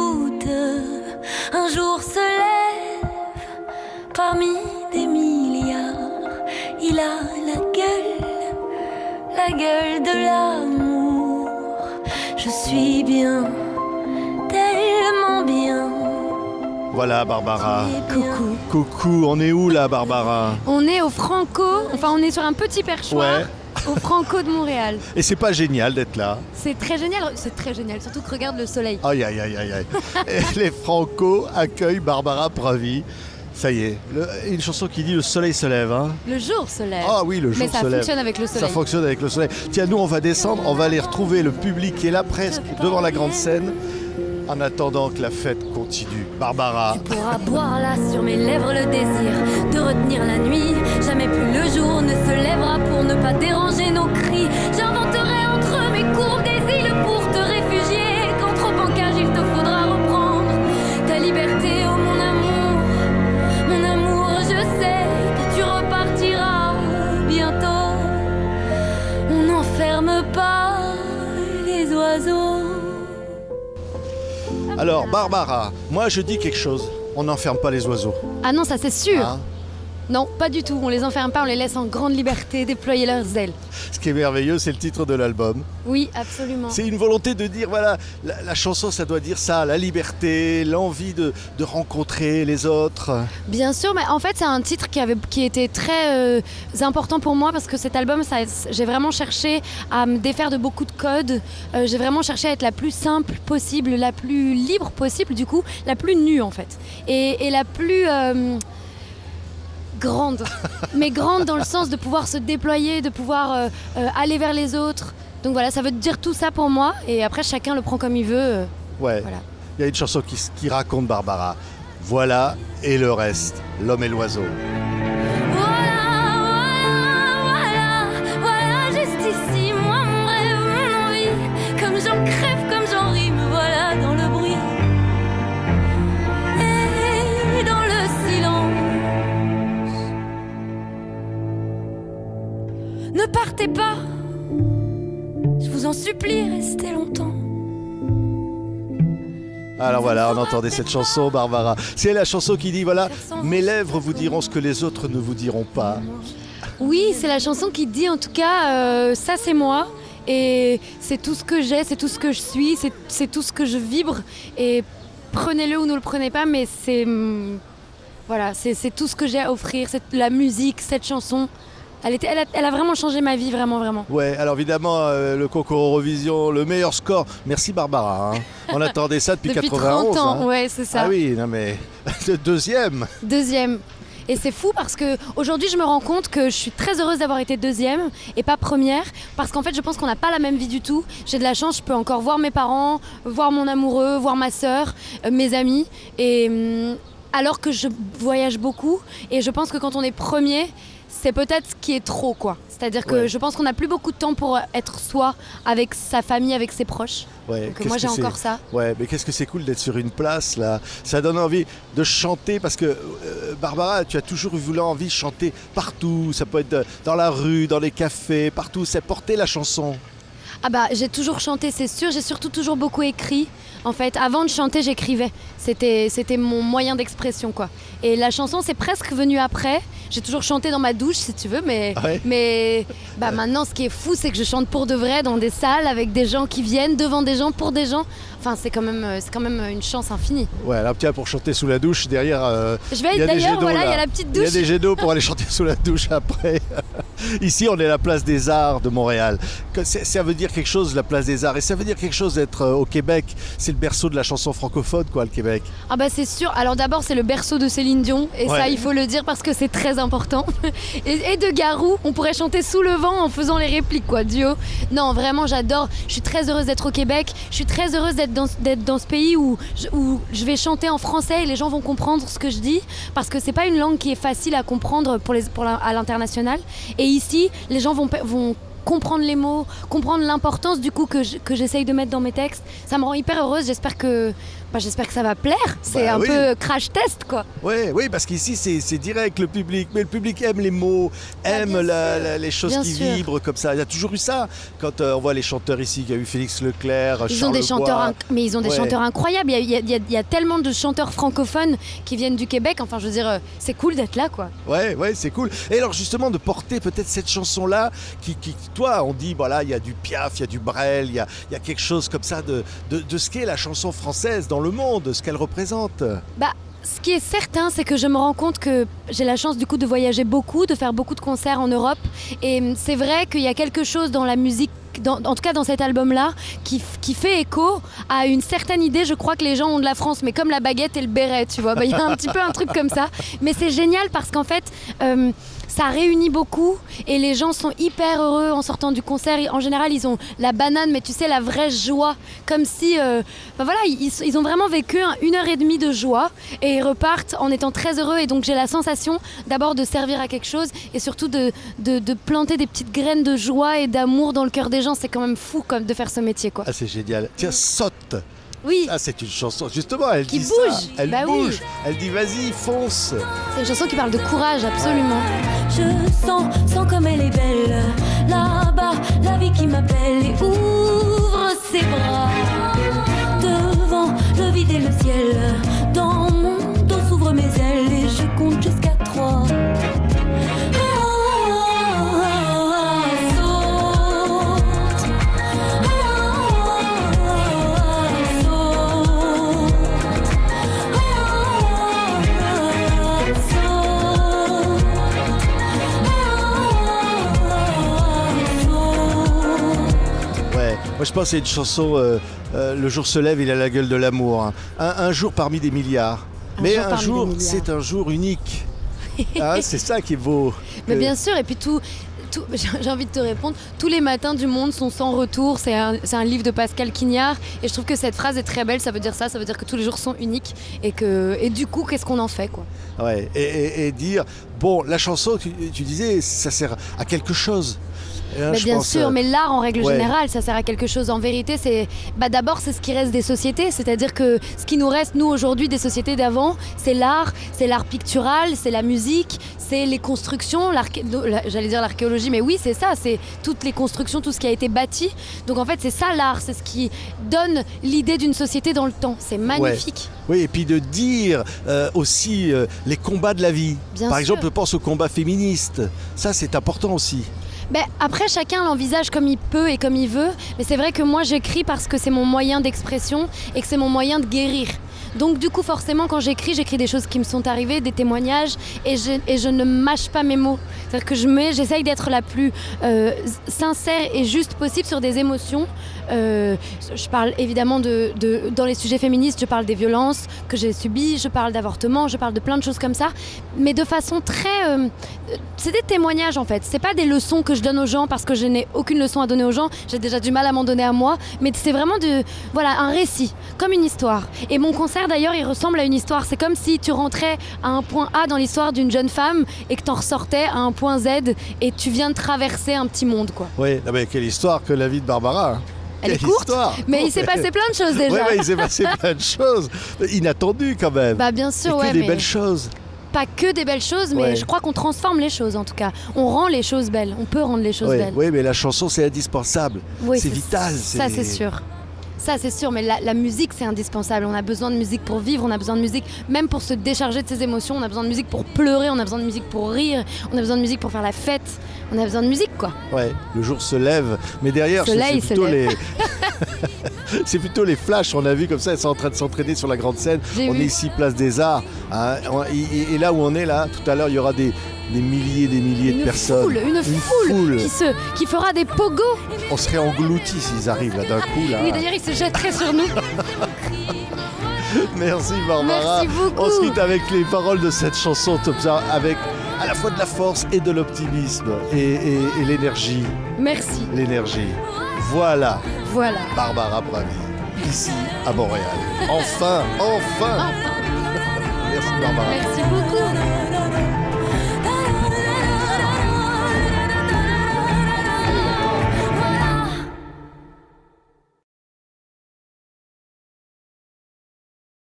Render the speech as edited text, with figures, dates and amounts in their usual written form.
doute un jour se lève parmi des milliards. Il a la gueule de l'amour. Je suis bien, tellement bien. Voilà Barbara. Coucou. Coucou, on est où là Barbara? On est au Franco, enfin on est sur un petit perchoir. Ouais. Au Franco de Montréal. Et c'est pas génial d'être là? C'est très génial, surtout que regarde le soleil. Aïe aïe aïe aïe aïe. Et les Franco accueillent Barbara Pravi. Ça y est, une chanson qui dit le soleil se lève. Hein. Le jour se lève. Ah oui, le jour Mais se ça lève. fonctionne avec le soleil. Ça fonctionne avec le soleil. Tiens, nous on va descendre, on va aller retrouver le public qui est là presque devant la grande scène. En attendant que la fête continue. Barbara. Tu pourras boire là sur mes lèvres le désir de retenir la nuit. Jamais plus le jour ne se lèvera pour ne pas déranger nos cris. J'inventerai entre mes courbes des îles pour te réfugier. Quand trop en cage il te faudra reprendre ta liberté, oh mon amour. Mon amour, je sais que tu repartiras bientôt. On n'enferme pas les oiseaux. Alors Barbara, moi je dis quelque chose. On n'enferme pas les oiseaux. Ah non, ça c'est sûr. Hein? Non, pas du tout. On les enferme pas, on les laisse en grande liberté déployer leurs ailes. Ce qui est merveilleux, c'est le titre de l'album. Oui, absolument. C'est une volonté de dire, voilà, la chanson, ça doit dire ça, la liberté, l'envie de rencontrer les autres. Bien sûr, mais en fait, c'est un titre qui était très important pour moi parce que cet album, j'ai vraiment cherché à me défaire de beaucoup de codes. J'ai vraiment cherché à être la plus simple possible, la plus libre possible, du coup, la plus nue en fait. Et la plus... grande, mais grande dans le sens de pouvoir se déployer, de pouvoir aller vers les autres. Donc voilà, ça veut dire tout ça pour moi et après chacun le prend comme il veut. Ouais, Voilà. Il y a une chanson qui raconte Barbara. Voilà, et le reste, l'homme et l'oiseau. Voilà, juste ici, moi, mon rêve, mon envie. Comme j'en crève, comme j'en ris, me voilà dans le bruit. Et dans le silence. Ne partez pas, je vous en supplie, restez longtemps. Alors voilà, on entendait cette chanson, Barbara. C'est la chanson qui dit, voilà, mes lèvres vous diront ce que les autres ne vous diront pas. Oui, c'est la chanson qui dit en tout cas, ça c'est moi. Et c'est tout ce que j'ai, c'est tout ce que je suis, c'est tout ce que je vibre. Et prenez-le ou ne le prenez pas, mais voilà, c'est tout ce que j'ai à offrir. C'est la musique, cette chanson. Elle a vraiment changé ma vie, vraiment, vraiment. Ouais, alors évidemment, le concours Eurovision, le meilleur score. Merci Barbara. Hein. On attendait ça depuis 91. 30 ans, hein. ouais, c'est ça. Ah oui, non mais deuxième. Deuxième. Et c'est fou parce que aujourd'hui je me rends compte que je suis très heureuse d'avoir été deuxième et pas première parce qu'en fait je pense qu'on n'a pas la même vie du tout. J'ai de la chance, je peux encore voir mes parents, voir mon amoureux, voir ma sœur, mes amis et alors que je voyage beaucoup et je pense que quand on est premier, c'est peut-être ce qui est trop quoi. C'est-à-dire que je pense qu'on n'a plus beaucoup de temps pour être soi avec sa famille, avec ses proches. Ouais, donc moi j'ai encore ça. Ouais, mais qu'est-ce que c'est cool d'être sur une place là. Ça donne envie de chanter parce que Barbara, tu as toujours eu envie de chanter partout. Ça peut être dans la rue, dans les cafés, partout. C'est porter la chanson. Ah bah j'ai toujours chanté, c'est sûr. J'ai surtout toujours beaucoup écrit. En fait, avant de chanter, j'écrivais. C'était mon moyen d'expression, quoi. Et la chanson, c'est presque venu après. J'ai toujours chanté dans ma douche, si tu veux, mais maintenant, ce qui est fou, c'est que je chante pour de vrai dans des salles avec des gens qui viennent devant des gens, pour des gens. Enfin, c'est quand même une chance infinie. Ouais, là, tiens, pour chanter sous la douche, derrière. Je vais être d'ailleurs, voilà, il y a la petite douche. Il y a des jets d'eau pour aller chanter sous la douche après. Ici, on est à la place des Arts de Montréal. Ça veut dire quelque chose, la place des Arts, et ça veut dire quelque chose d'être au Québec. C'est le berceau de la chanson francophone, quoi, le Québec. Ah bah c'est sûr. Alors d'abord, c'est le berceau de Céline Dion, et ça, il faut le dire parce que c'est très important. et de Garou, on pourrait chanter sous le vent en faisant les répliques, quoi, duo. Non, vraiment, j'adore. Je suis très heureuse d'être au Québec. Je suis très heureuse d'être dans ce pays où je vais chanter en français et les gens vont comprendre ce que je dis, parce que c'est pas une langue qui est facile à comprendre à l'international. Et ici, les gens vont comprendre les mots, comprendre l'importance du coup que j'essaye de mettre dans mes textes. Ça me rend hyper heureuse. J'espère que Bah, j'espère que ça va plaire. C'est Bah un oui. peu crash test, quoi. Oui, parce qu'ici c'est direct le public, mais le public aime les mots, aime bien sûr. les choses Bien qui sûr. vibrent comme ça. Il y a toujours eu ça. Quand on voit les chanteurs ici, il y a eu Félix Leclerc, Ils ont Charles des Bois. chanteurs, mais ils ont des Ouais. chanteurs incroyables. Il y a tellement de chanteurs francophones qui viennent du Québec. Enfin, je veux dire, c'est cool d'être là, quoi. Ouais, c'est cool. Et alors justement de porter peut-être cette chanson-là, qui toi, on dit, voilà, il y a du Piaf, il y a du Brel, il y a quelque chose comme ça de ce qu'est la chanson française dans le monde, ce qu'elle représente. Bah, ce qui est certain, c'est que je me rends compte que j'ai la chance du coup de voyager beaucoup, de faire beaucoup de concerts en Europe. Et c'est vrai qu'il y a quelque chose dans la musique, en tout cas dans cet album-là, qui fait écho à une certaine idée, je crois, que les gens ont de la France, mais comme la baguette et le béret, tu vois. Bah, il y a un petit peu un truc comme ça. Mais c'est génial parce qu'en fait, ça réunit beaucoup et les gens sont hyper heureux en sortant du concert. En général, ils ont la banane, mais tu sais, la vraie joie. Comme si, voilà, ils ont vraiment vécu 1h30 de joie et ils repartent en étant très heureux. Et donc, j'ai la sensation d'abord de servir à quelque chose et surtout de planter des petites graines de joie et d'amour dans le cœur des gens. C'est quand même fou comme de faire ce métier, quoi. Ah, c'est génial. Tiens, Saute. Oui, Ah, c'est une chanson, justement, elle Qui dit bouge. ça. Elle Bah oui. bouge. Elle dit, vas-y, fonce. c'est une chanson qui parle de courage, absolument. Je sens comme elle est belle. Là-bas, la vie qui m'appelle et ouvre ses bras. Devant le vide et le ciel, dans mon dos s'ouvrent mes ailes et je compte jusqu'à 3. Ouais, moi je pense que c'est une chanson, Le jour se lève, il a la gueule de l'amour. Hein. Un jour parmi des milliards. Mais jour un parmi jour, des milliards. c'est un jour unique. Hein, c'est ça qui est beau. Mais bien sûr, et puis j'ai envie de te répondre, tous les matins du monde sont sans retour, c'est un livre de Pascal Quignard, et je trouve que cette phrase est très belle, ça veut dire ça, ça veut dire que tous les jours sont uniques, et du coup, qu'est-ce qu'on en fait, quoi. Ouais, et dire, bon, la chanson, tu disais, ça sert à quelque chose. Hein, Mais je bien pense, sûr, mais l'art en règle ouais. générale, ça sert à quelque chose. En vérité, d'abord c'est ce qui reste des sociétés, c'est-à-dire que ce qui nous reste nous aujourd'hui des sociétés d'avant, c'est l'art pictural, c'est la musique, c'est les constructions, j'allais dire l'archéologie, mais oui c'est ça, c'est toutes les constructions, tout ce qui a été bâti. Donc en fait c'est ça l'art, c'est ce qui donne l'idée d'une société dans le temps. C'est magnifique. Oui, et puis de dire aussi les combats de la vie. Bien Par sûr. exemple, je pense aux combats féministes. Ça, c'est important aussi. Ben, après, chacun l'envisage comme il peut et comme il veut. Mais c'est vrai que moi, j'écris parce que c'est mon moyen d'expression et que c'est mon moyen de guérir. Donc du coup, forcément, quand j'écris des choses qui me sont arrivées, des témoignages, et je ne mâche pas mes mots. C'est-à-dire que j'essaye d'être la plus sincère et juste possible sur des émotions. Je parle évidemment dans les sujets féministes, je parle des violences que j'ai subies, je parle d'avortement, je parle de plein de choses comme ça, mais de façon très... c'est des témoignages en fait, c'est pas des leçons que je donne aux gens parce que je n'ai aucune leçon à donner aux gens, j'ai déjà du mal à m'en donner à moi, mais c'est vraiment un récit, comme une histoire. Et mon concert d'ailleurs, il ressemble à une histoire, c'est comme si tu rentrais à un point A dans l'histoire d'une jeune femme et que t'en ressortais à un point Z et tu viens de traverser un petit monde, quoi. Oui, non, mais quelle histoire que la vie de Barbara. Hein. Elle est Quelle courte, histoire. mais il s'est passé plein de choses déjà. Ouais, il s'est passé plein de choses. Inattendues quand même. Bah bien sûr, Et que ouais, des mais belles choses. pas que des belles choses, mais Ouais. je crois qu'on transforme les choses en tout cas. On rend les choses belles, on peut rendre les choses Oui, belles. oui, mais la chanson, c'est indispensable. Oui, c'est vital. Ça c'est sûr. Ça c'est sûr, mais la musique c'est indispensable. On a besoin de musique pour vivre, on a besoin de musique même pour se décharger de ses émotions, on a besoin de musique pour pleurer, on a besoin de musique pour rire, on a besoin de musique pour faire la fête, on a besoin de musique quoi. Ouais, le jour se lève, mais derrière, Soleil c'est se plutôt lève. c'est plutôt les flashs. On a vu comme ça, ils sont en train de s'entraîner sur la grande scène. J'ai On vu. est ici, place des Arts. Hein. Et là où on est là, tout à l'heure, il y aura des milliers de Une personnes. foule, une foule qui fera des pogos. On serait engloutis s'ils arrivent là d'un coup. Là. Oui d'ailleurs ils se jetteraient sur nous. Merci Barbara. Merci beaucoup. On se quitte avec les paroles de cette chanson, comme ça, avec à la fois de la force et de l'optimisme et l'énergie. Merci. L'énergie. Voilà Voilà. Barbara Pravi, ici à Montréal. Enfin. Merci Barbara. Merci beaucoup.